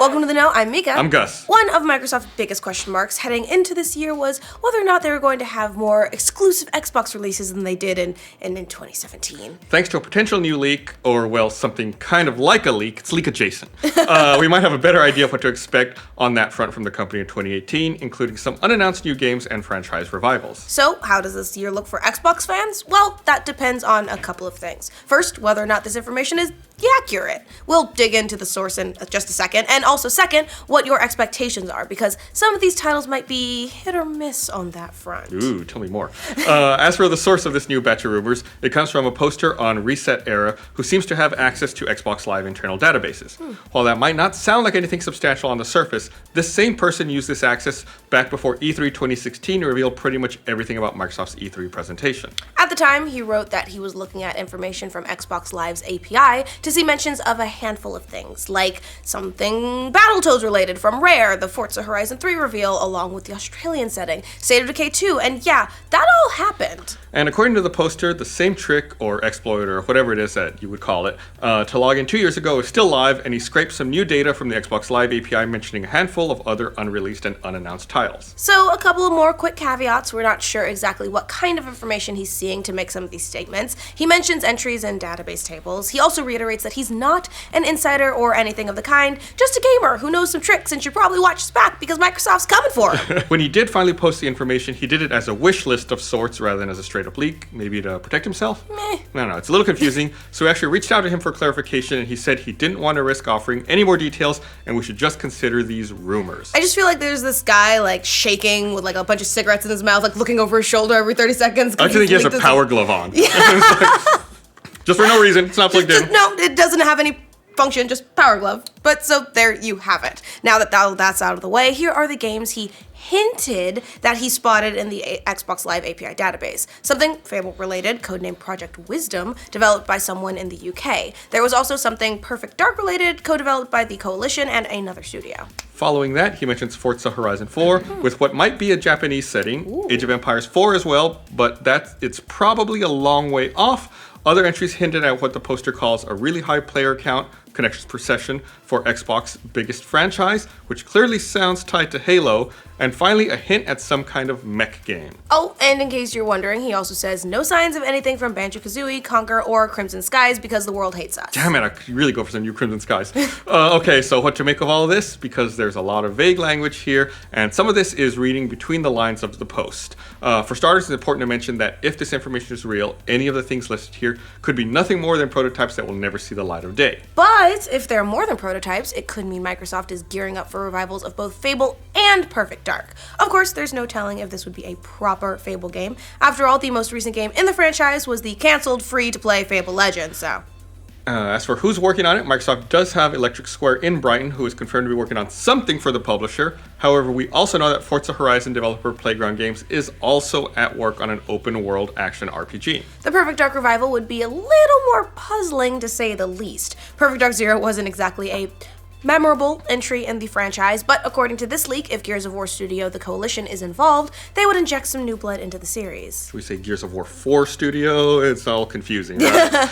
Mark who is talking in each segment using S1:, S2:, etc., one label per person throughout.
S1: Welcome to The Know, I'm Mika.
S2: I'm Gus.
S1: One of Microsoft's biggest question marks heading into this year was whether or not they were going to have more exclusive Xbox releases than they did in 2017.
S2: Thanks to a potential new leak, or well, something kind of like a leak, it's leak adjacent. We might have a better idea of what to expect on that front from the company in 2018, including some unannounced new games and franchise revivals.
S1: So, how does this year look for Xbox fans? Well, that depends on a couple of things. First, whether or not this information is accurate. We'll dig into the source in just a second, and also second, what your expectations are, because some of these titles might be hit or miss on that front.
S2: Ooh, tell me more. As for the source of this new batch of rumors, it comes from a poster on Reset Era who seems to have access to Xbox Live internal databases. While that might not sound like anything substantial on the surface, this same person used this access back before E3 2016 to reveal pretty much everything about Microsoft's E3 presentation.
S1: At the time, he wrote that he was looking at information from Xbox Live's API to see mentions of a handful of things, like something Battletoads related from Rare, the Forza Horizon 3 reveal, along with the Australian setting, State of Decay 2, and yeah, that all happened.
S2: And according to the poster, the same trick or exploit or whatever it is that you would call it, to log in 2 years ago is still live, and he scraped some new data from the Xbox Live API mentioning a handful of other unreleased and unannounced titles.
S1: So, a couple of more quick caveats. We're not sure exactly what kind of information he's seeing to make some of these statements. He mentions entries in database tables. He also reiterates that he's not an insider or anything of the kind, just a gamer who knows some tricks and should probably watch his back because Microsoft's coming for him.
S2: When he did finally post the information, he did it as a wish list of sorts rather than as a straight-up leak, maybe to protect himself?
S1: Meh.
S2: No, it's a little confusing, so we actually reached out to him for clarification, and he said he didn't want to risk offering any more details, and we should just consider these rumors.
S1: I just feel like there's this guy, like, shaking with, like, a bunch of cigarettes in his mouth, like, looking over his shoulder every 30 seconds.
S2: I actually think he has a power glove on. Yeah. Just for no reason, it's not plugged in.
S1: No, it doesn't have any function, just power glove. But so there you have it. Now that that's out of the way, here are the games he hinted that he spotted in the Xbox Live API database. Something Fable related, codenamed Project Wisdom, developed by someone in the UK. There was also something Perfect Dark related, co-developed by the Coalition and another studio.
S2: Following that, he mentions Forza Horizon 4 with what might be a Japanese setting, Age of Empires 4 as well, but it's probably a long way off. Other entries hinted at what the poster calls a really high player count, connections per session for Xbox's biggest franchise, which clearly sounds tied to Halo, and finally a hint at some kind of mech game.
S1: Oh, and in case you're wondering, he also says no signs of anything from Banjo-Kazooie, Conker, or Crimson Skies because the world hates us.
S2: Damn it, I could really go for some new Crimson Skies. Okay, so what to make of all of this? Because there's a lot of vague language here, and some of this is reading between the lines of the post. For starters, it's important to mention that if this information is real, any of the things listed here could be nothing more than prototypes that will never see the light of day.
S1: But if there are more than prototypes, it could mean Microsoft is gearing up for revivals of both Fable and Perfect Dark. Of course, there's no telling if this would be a proper Fable game. After all, the most recent game in the franchise was the canceled free-to-play Fable Legends, so...
S2: As for who's working on it, Microsoft does have Electric Square in Brighton, who is confirmed to be working on something for the publisher. However, we also know that Forza Horizon developer Playground Games is also at work on an open-world action RPG.
S1: The Perfect Dark revival would be a little more puzzling, to say the least. Perfect Dark Zero wasn't exactly a memorable entry in the franchise, but according to this leak, if Gears of War studio The Coalition is involved, they would inject some new blood into the series.
S2: Should we say Gears of War 4 studio? It's all confusing, right?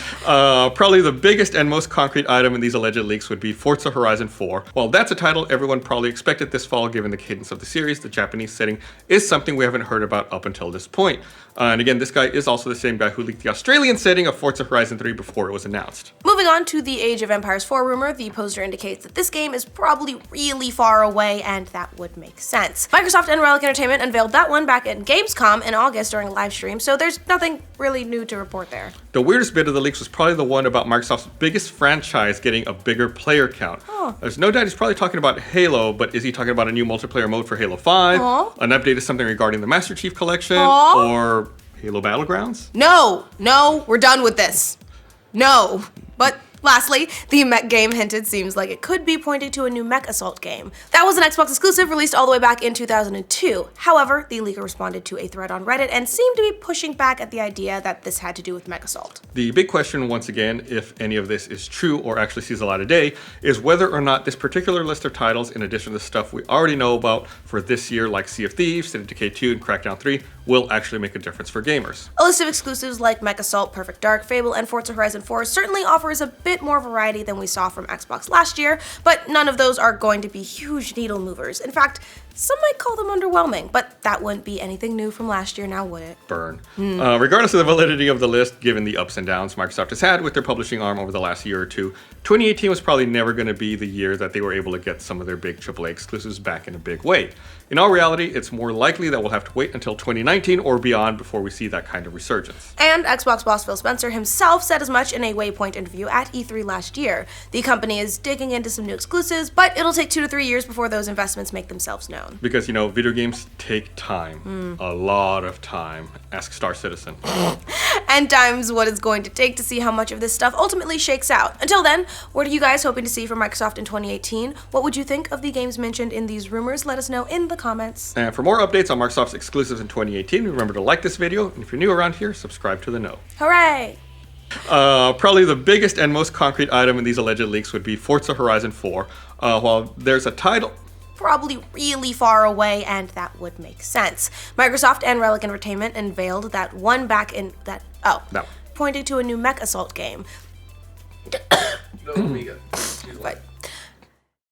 S2: Probably the biggest and most concrete item in these alleged leaks would be Forza Horizon 4. While that's a title everyone probably expected this fall given the cadence of the series, the Japanese setting is something we haven't heard about up until this point. And again, this guy is also the same guy who leaked the Australian setting of Forza Horizon 3 before it was announced.
S1: Moving on to the Age of Empires 4 rumor, the poster indicates that this game is probably really far away, and that would make sense. Microsoft and Relic Entertainment unveiled that one back at Gamescom in August during a live stream, so there's nothing really new to report there.
S2: The weirdest bit of the leaks was probably the one about Microsoft's biggest franchise getting a bigger player count. There's no doubt he's probably talking about Halo, but is he talking about a new multiplayer mode for Halo 5, an update to something regarding the Master Chief Collection, or Halo Battlegrounds?
S1: No, we're done with this. No, but lastly, the mech game hinted seems like it could be pointing to a new Mech Assault game. That was an Xbox exclusive released all the way back in 2002. However, the leaker responded to a thread on Reddit and seemed to be pushing back at the idea that this had to do with Mech Assault.
S2: The big question, once again, if any of this is true or actually sees a light of day, is whether or not this particular list of titles, in addition to the stuff we already know about for this year like Sea of Thieves, State of Decay 2, and Crackdown 3, will actually make a difference for gamers.
S1: A list of exclusives like Mech Assault, Perfect Dark, Fable, and Forza Horizon 4 certainly offers a bit more variety than we saw from Xbox last year, but none of those are going to be huge needle movers. In fact, some might call them underwhelming, but that wouldn't be anything new from last year, now would it?
S2: Burn. Regardless of the validity of the list, given the ups and downs Microsoft has had with their publishing arm over the last year or two, 2018 was probably never going to be the year that they were able to get some of their big AAA exclusives back in a big way. In all reality, it's more likely that we'll have to wait until 2019 or beyond before we see that kind of resurgence.
S1: And Xbox boss Phil Spencer himself said as much in a Waypoint interview at E3 last year. The company is digging into some new exclusives, but it'll take 2 to 3 years before those investments make themselves known.
S2: Because, video games take time. A lot of time. Ask Star Citizen.
S1: And time's what it's going to take to see how much of this stuff ultimately shakes out. Until then, what are you guys hoping to see from Microsoft in 2018? What would you think of the games mentioned in these rumors? Let us know in the comments.
S2: And for more updates on Microsoft's exclusives in 2018, remember to like this video, and if you're new around here, subscribe to The Know.
S1: Hooray!
S2: Probably the biggest and most concrete item in these alleged leaks would be Forza Horizon 4. While there's a title...
S1: Probably really far away, and that would make sense. Microsoft and Relic Entertainment unveiled that one back in that... Oh.
S2: No.
S1: Pointing to a new mech assault game.
S2: No,
S1: But